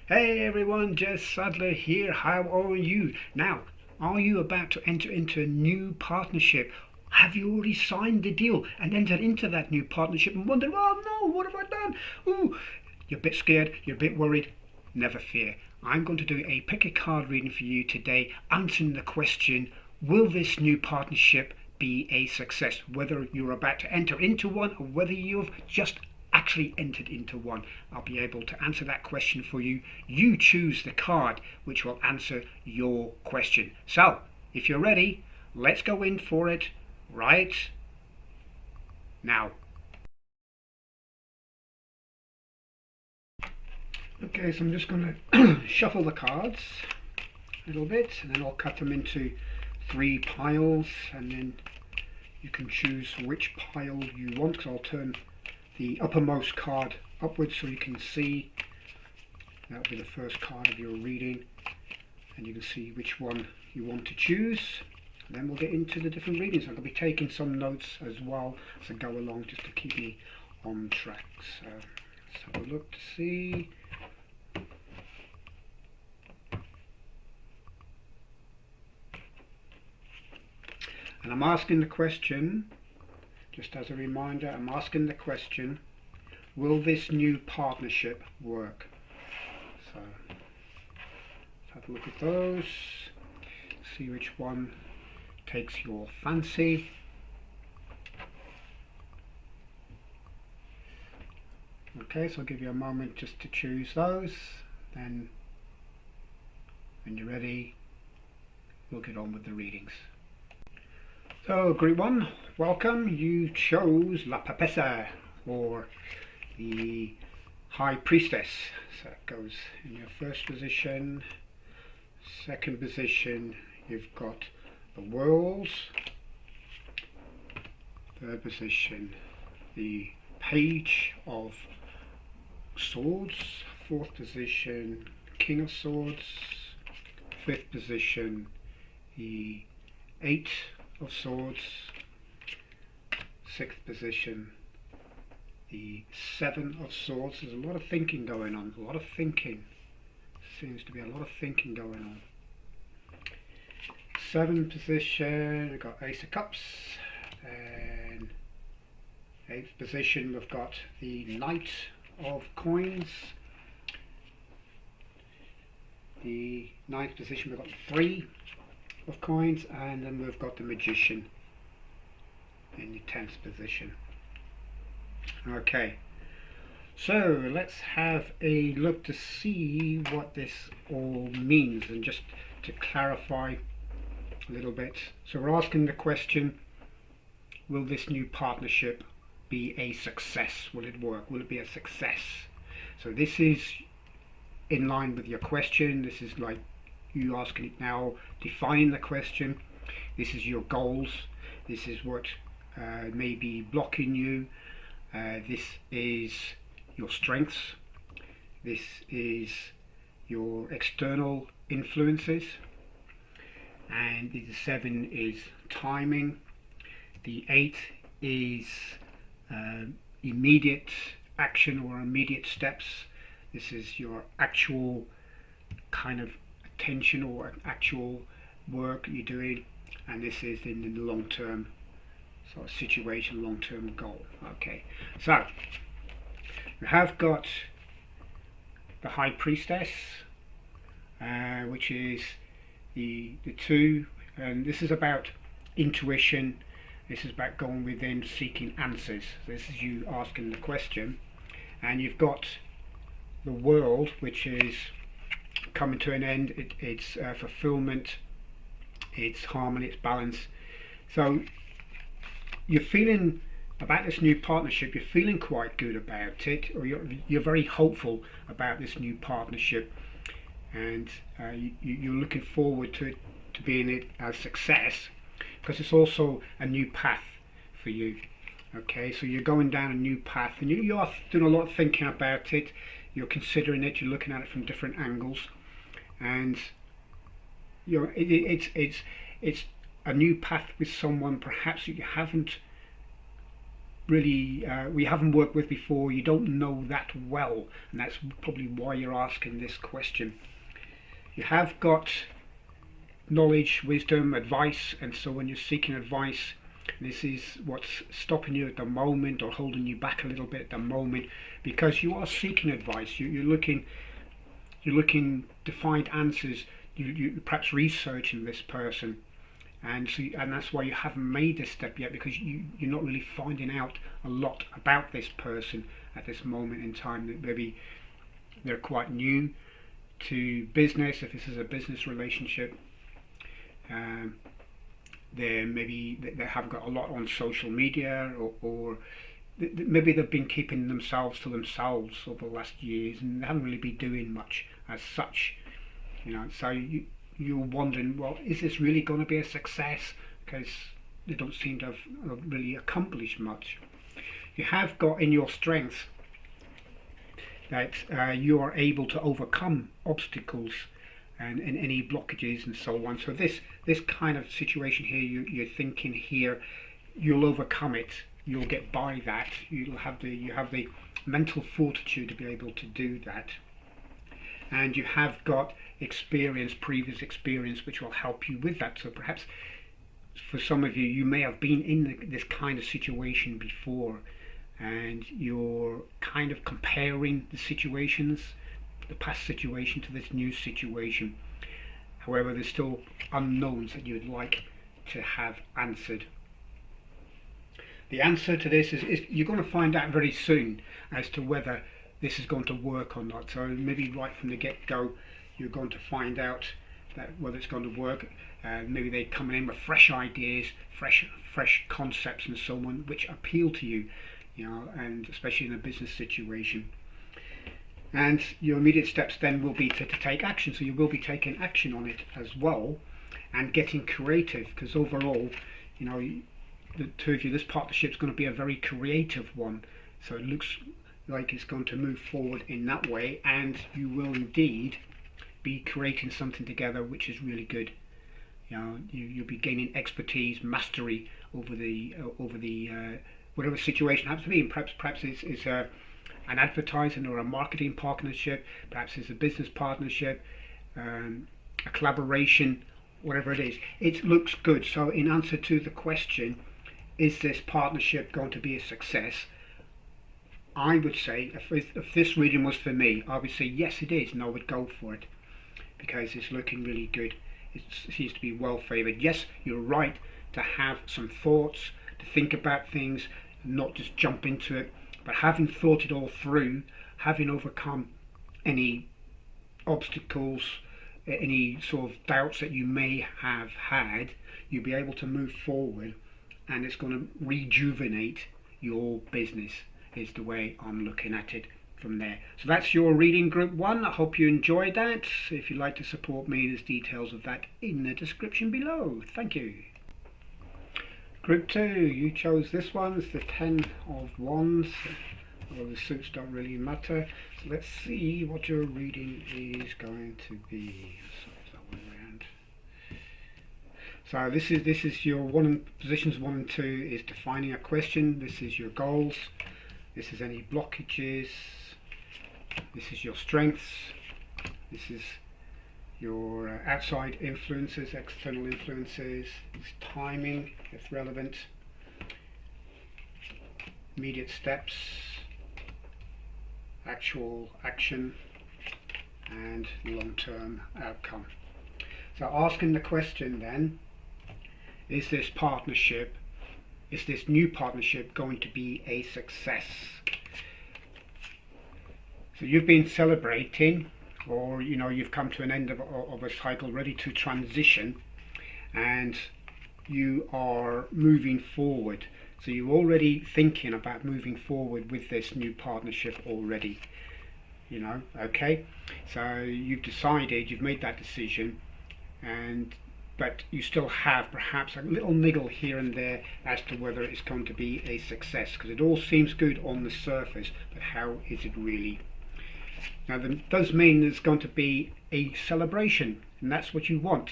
Hey everyone, Jez Sadler here. How are you? Now, are you about to enter into a new partnership? Have you already signed the deal and entered into that new partnership and wonder, oh no, what have I done? Ooh, you're a bit scared, you're a bit worried. Never fear. I'm going to do a pick a card reading for you today, answering the question, will this new partnership be a success? Whether you're about to enter into one or whether you've just actually entered into one. I'll be able to answer that question for you. You choose the card which will answer your question. So, if you're ready, let's go in for it right now. Okay, so I'm just going to shuffle the cards a little bit and then I'll cut them into 3 piles and then you can choose which pile you want, because I'll turn the uppermost card upwards so you can see. That'll be the first card of your reading and you can see which one you want to choose. And then we'll get into the different readings. I'm going to be taking some notes as well as I go along just to keep me on track. So let's have a look to see. And I'm asking the question, just as a reminder, I'm asking the question, will this new partnership work? So let's have a look at those, see which one takes your fancy. Okay, so I'll give you a moment just to choose those, then when you're ready we'll get on with the readings. So group 1, welcome. You chose La Papessa, or the High Priestess. So it goes in your first position. Second position you've got the World. Third position the Page of Swords. Fourth position King of Swords. Fifth position the Eight of Swords. Sixth position the Seven of Swords. There's a lot of thinking going on, a lot of thinking. Seems to be a lot of thinking going on. Seventh position we've got Ace of Cups, and eighth position we've got the Knight of Coins. The ninth position we've got 3 of coins, and then we've got the Magician in the 10th position. Okay, so let's have a look to see what this all means, and just to clarify a little bit. So we're asking the question, will this new partnership be a success? Will it work? Will it be a success? So this is in line with your question. This is like you asking it now, defining the question. This is your goals. This is what may be blocking you. This is your strengths. This is your external influences. And the 7 is timing. The 8 is immediate action or immediate steps. This is your actual kind of attention or actual work you're doing, and this is in the long-term sort of situation, long-term goal. Okay, so we have got the High Priestess, which is the 2, and this is about intuition. This is about going within, seeking answers. This is you asking the question. And you've got the World, which is coming to an end. It's fulfillment, it's harmony, it's balance. So you're feeling about this new partnership, you're feeling quite good about it, or you're very hopeful about this new partnership, and you're looking forward to it, to being it as success, because it's also a new path for you. Okay, so you're going down a new path, and you are doing a lot of thinking about it. You're considering it, you're looking at it from different angles, and it's a new path with someone perhaps that you haven't really we haven't worked with before, you don't know that well, and that's probably why you're asking this question. You have got knowledge, wisdom, advice, and so when you're seeking advice, this is what's stopping you at the moment or holding you back a little bit at the moment, because you are seeking advice. You're looking to find answers. You perhaps researching this person, and that's why you haven't made this step yet, because you're not really finding out a lot about this person at this moment in time. That maybe they're quite new to business, if this is a business relationship. They haven't got a lot on social media, or maybe they've been keeping themselves to themselves over the last years, and they haven't really been doing much as such. So you're wondering, well, is this really going to be a success? Because they don't seem to have really accomplished much. You have got in your strength that you are able to overcome obstacles and any blockages and so on. So this kind of situation here, you're thinking here, you'll overcome it. You'll get by that. You have the mental fortitude to be able to do that, and you have got previous experience, which will help you with that. So perhaps for some of you, you may have been in this kind of situation before, and you're kind of comparing the situations, the past situation to this new situation. However, there's still unknowns that you'd like to have answered. The answer to this is you're going to find out very soon as to whether this is going to work or not. So maybe right from the get-go, you're going to find out that whether it's going to work. Maybe they're coming in with fresh ideas, fresh concepts and so on, which appeal to you, and especially in a business situation. And your immediate steps then will be to take action. So you will be taking action on it as well, and getting creative, because overall, the two of you, this partnership is going to be a very creative one. So it looks like it's going to move forward in that way, and you will indeed be creating something together, which is really good. You'll be gaining expertise, mastery over the whatever situation happens to be. And perhaps it's an advertising or a marketing partnership, perhaps it's a business partnership, a collaboration, whatever it is. It looks good. So in answer to the question, is this partnership going to be a success? I would say, if this reading was for me, I would say yes it is, and I would go for it, because it's looking really good. It seems to be well favoured. Yes, you're right to have some thoughts, to think about things, not just jump into it, but having thought it all through, having overcome any obstacles, any sort of doubts that you may have had, you'll be able to move forward, and it's going to rejuvenate your business, is the way I'm looking at it from there. So that's your reading, group 1. I hope you enjoyed that. If you'd like to support me, there's details of that in the description below. Thank you. Group 2, you chose this one. It's the 10 of Wands. Although the suits don't really matter. So let's see what your reading is going to be. So this is your positions 1 and 2 is defining a question. This is your goals. This is any blockages. This is your strengths. This is your outside influences, external influences. It's timing, if relevant. Immediate steps, actual action, and long-term outcome. So asking the question then, is this new partnership going to be a success? So you've been celebrating, or you've come to an end of a cycle, ready to transition, and you are moving forward. So you're already thinking about moving forward with this new partnership already. Okay, so you've decided, you've made that decision, but you still have perhaps a little niggle here and there as to whether it's going to be a success, because it all seems good on the surface, but how is it really? Now that does mean there's going to be a celebration, and that's what you want.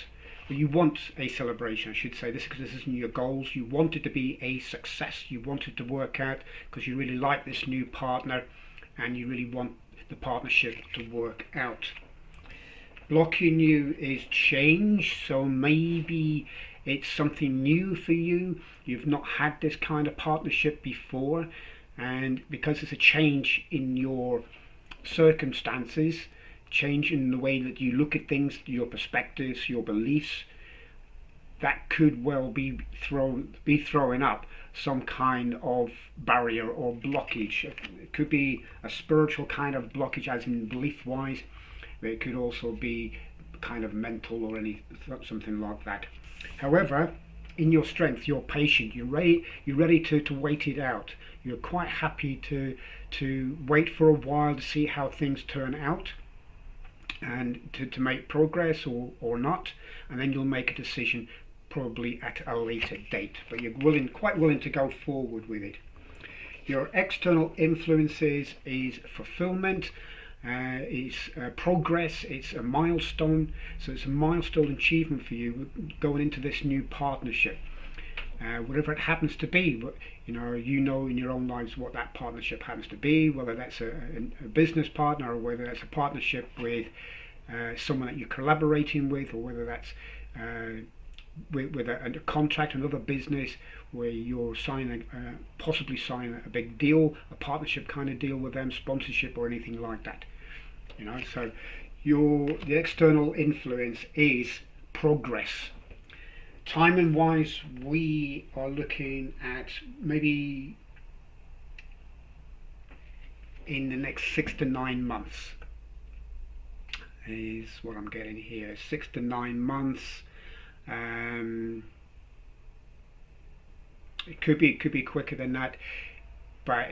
well, you want a celebration, I should say, this because this isn't your goals. You want it to be a success. You want it to work out because you really like this new partner and you really want the partnership to work out. Blocking you is change, so maybe it's something new for you. You've not had this kind of partnership before, and because it's a change in your circumstances, change in the way that you look at things, your perspectives, your beliefs, that could well be throwing up some kind of barrier or blockage. It could be a spiritual kind of blockage, as in belief wise, but it could also be kind of mental or something like that. However, in your strength, you're patient, you're ready to wait it out. You're quite happy to wait for a while to see how things turn out and to make progress or not, and then you'll make a decision probably at a later date, but you're quite willing to go forward with it. Your external influences is fulfillment, is progress, it's a milestone, so it's a milestone achievement for you going into this new partnership. Whatever it happens to be, you know in your own lives what that partnership happens to be, whether that's a business partner or whether that's a partnership with someone that you're collaborating with, or whether that's with a contract, another business where you're possibly signing a big deal, a partnership kind of deal with them, sponsorship or anything like that. So the external influence is progress. Timing wise, we are looking at maybe in the next 6 to 9 months is what I'm getting here. 6 to 9 months. It could be quicker than that, but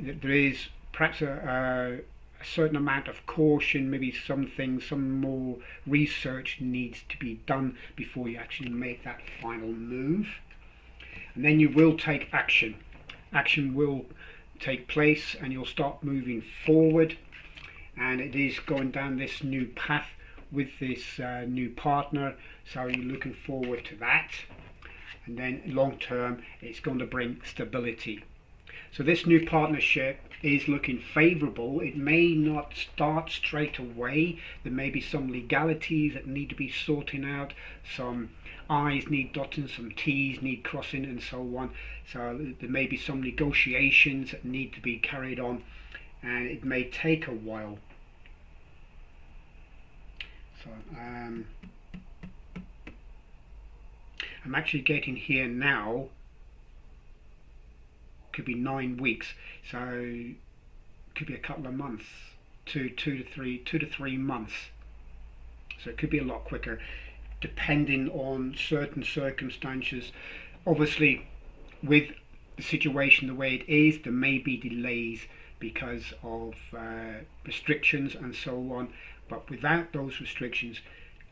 there is perhaps a certain amount of caution. Maybe some more research needs to be done before you actually make that final move, and then you will take action. Action will take place and you'll start moving forward, and it is going down this new path with this new partner, so you're looking forward to that. And then long term it's going to bring stability. So this new partnership is looking favourable. It may not start straight away. There may be some legalities that need to be sorting out, some I's need dotting, some T's need crossing, and so on. So there may be some negotiations that need to be carried on, and it may take a while. So I'm actually getting here now, could be 9 weeks, so it could be a couple of months, two to three months. So it could be a lot quicker, depending on certain circumstances. Obviously, with the situation the way it is, there may be delays because of restrictions and so on. But without those restrictions,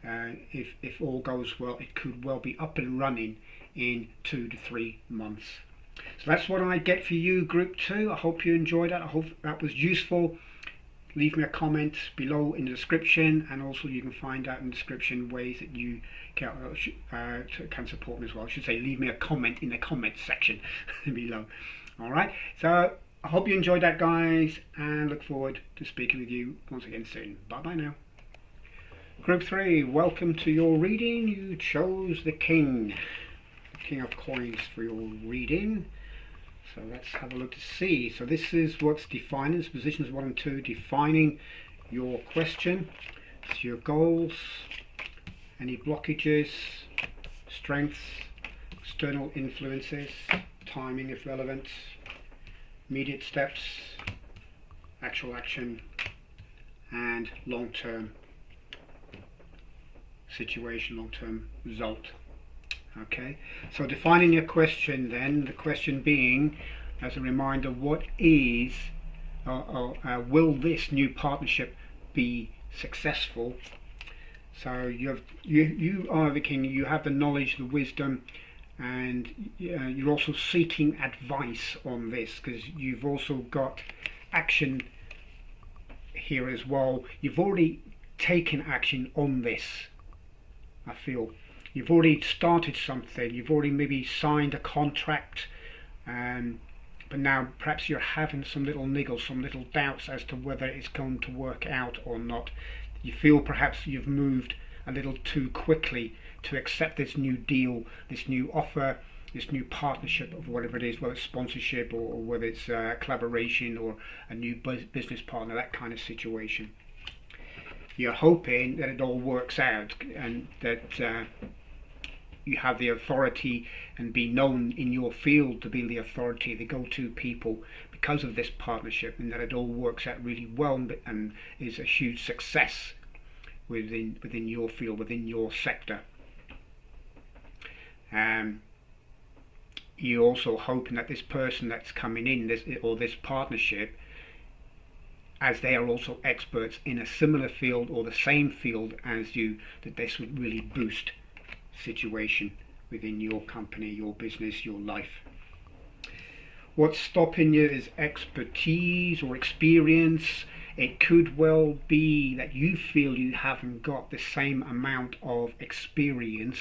if all goes well, it could well be up and running in 2 to 3 months. So that's what I get for you, Group 2. I hope you enjoyed that. I hope that was useful. Leave me a comment below in the description, and also you can find out in the description ways that you can support me as well. I should say leave me a comment in the comment section below. Alright, so I hope you enjoyed that, guys, and look forward to speaking with you once again soon. Bye bye now. Group 3, welcome to your reading. You chose the King of Coins for your reading. So let's have a look to see. So this is what's defining, this positions 1 and 2, defining your question. It's your goals, any blockages, strengths, external influences, timing if relevant, immediate steps, actual action, and long-term situation, long-term result. Okay, so defining your question then, the question being, as a reminder, what is, will this new partnership be successful? So you are the King, you have the knowledge, the wisdom, and you're also seeking advice on this, because you've also got action here as well. You've already taken action on this, I feel. You've already started something, you've already maybe signed a contract, but now perhaps you're having some little niggles, some little doubts as to whether it's going to work out or not. You feel perhaps you've moved a little too quickly to accept this new deal, this new offer, this new partnership of whatever it is, whether it's sponsorship or whether it's collaboration or a new business partner, that kind of situation. You're hoping that it all works out and that you have the authority and be known in your field to be the authority, the go-to people because of this partnership, and that it all works out really well and is a huge success within your field, within your sector. You're also hoping that this person that's coming in, this partnership, as they are also experts in a similar field or the same field as you, that this would really boost situation within your company, your business, your life. What's stopping you is expertise or experience. It could well be that you feel you haven't got the same amount of experience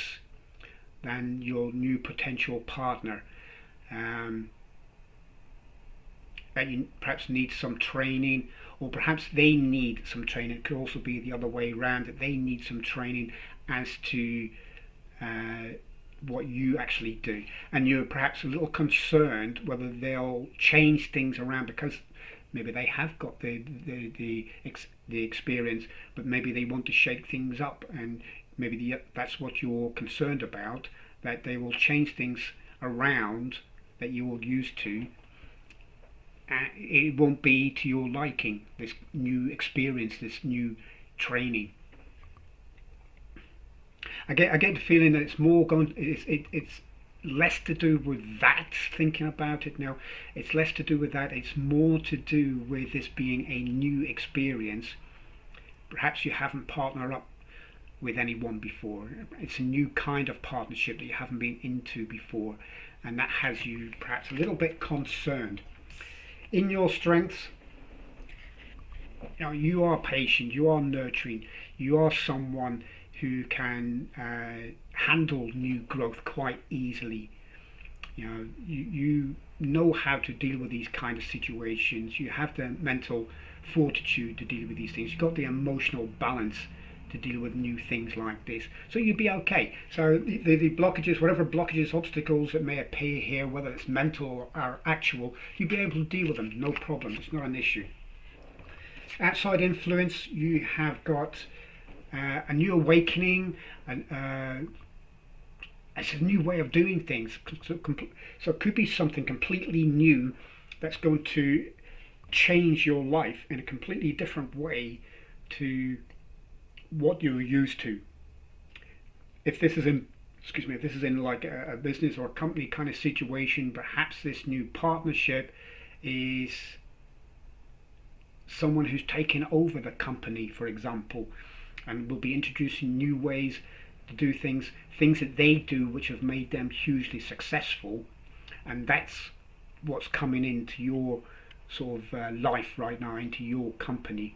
than your new potential partner. That you perhaps need some training, or perhaps they need some training. It could also be the other way around, that they need some training as to what you actually do, and you're perhaps a little concerned whether they'll change things around because maybe they have got the experience, but maybe they want to shake things up, and maybe that's what you're concerned about, that they will change things around that you're used to. It won't be to your liking, this new experience, this new training. I get the feeling that it's more going. It's less to do with that. Thinking about it now, it's less to do with that. It's more to do with this being a new experience. Perhaps you haven't partnered up with anyone before. It's a new kind of partnership that you haven't been into before, and that has you perhaps a little bit concerned. In your strengths, you are patient, you are nurturing, you are someone who can handle new growth quite easily. You know how to deal with these kind of situations. You have the mental fortitude to deal with these things. You've got the emotional balance to deal with new things like this, so you'd be okay. So the blockages, whatever blockages, obstacles that may appear here, whether it's mental or actual, you'd be able to deal with them, no problem. It's not an issue. Outside influence, you have got a new awakening, and it's a new way of doing things. So it could be something completely new that's going to change your life in a completely different way to what you're used to. If this is in like a business or a company kind of situation, perhaps this new partnership is someone who's taken over the company, for example, and will be introducing new ways to do things that they do which have made them hugely successful, and that's what's coming into your sort of life right now, into your company.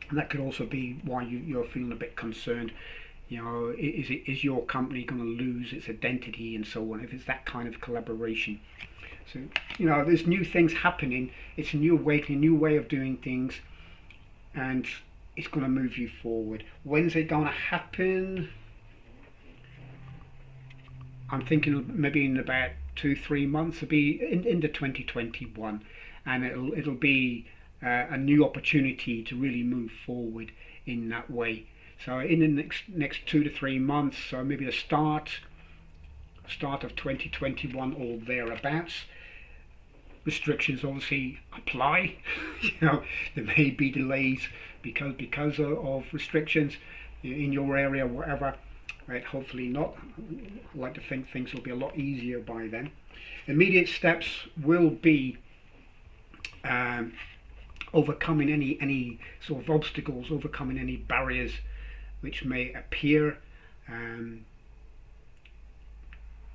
And that could also be why you're feeling a bit concerned. Is your company going to lose its identity and so on, if it's that kind of collaboration? So there's new things happening. It's a new awakening, a new way of doing things, and it's going to move you forward. When's it going to happen? I'm thinking maybe in about 2-3 months. It'll be into 2021, and it'll be a new opportunity to really move forward in that way. So in the next 2 to 3 months, so maybe the start of 2021 or thereabouts. Restrictions obviously apply. There may be delays because of restrictions in your area, whatever. Right, hopefully not. I'd like to think things will be a lot easier by then. Immediate steps will be overcoming any sort of obstacles, overcoming any barriers which may appear.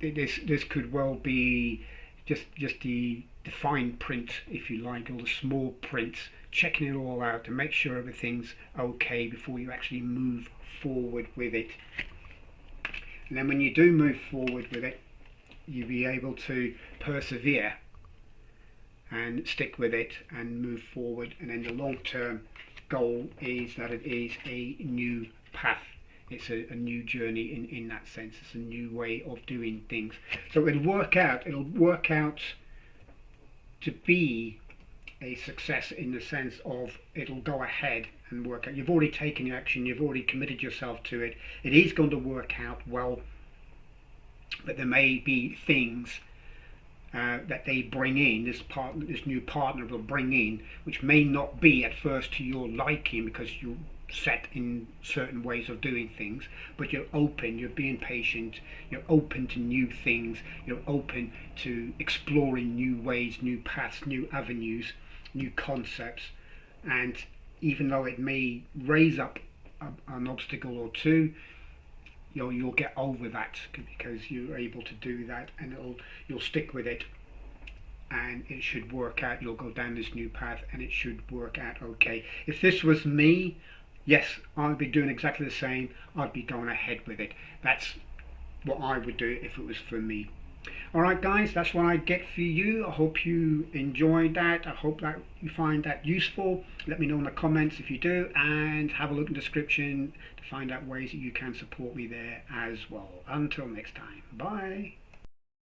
This could well be just the fine print, if you like, all the small prints, checking it all out to make sure everything's okay before you actually move forward with it. And then when you do move forward with it, you'll be able to persevere and stick with it and move forward. And then the long-term goal is that it is a new path. It's a new journey in that sense. It's a new way of doing things. So it'll work out to be a success in the sense of it'll go ahead and work out. You've already taken the action, you've already committed yourself to it. It is going to work out well, but there may be things that they bring in, this new partner will bring in, which may not be at first to your liking because you're set in certain ways of doing things, but you're open, you're being patient, you're open to new things, you're open to exploring new ways, new paths, new avenues, new concepts. And even though it may raise up an obstacle or two, you'll get over that because you're able to do that, and you'll stick with it, and it should work out. You'll go down this new path and it should work out okay. If this was me, yes, I'd be doing exactly the same. I'd be going ahead with it. That's what I would do if it was for me. Alright guys, that's what I get for you. I hope you enjoyed that. I hope that you find that useful. Let me know in the comments if you do, and have a look in the description to find out ways that you can support me there as well. Until next time, bye.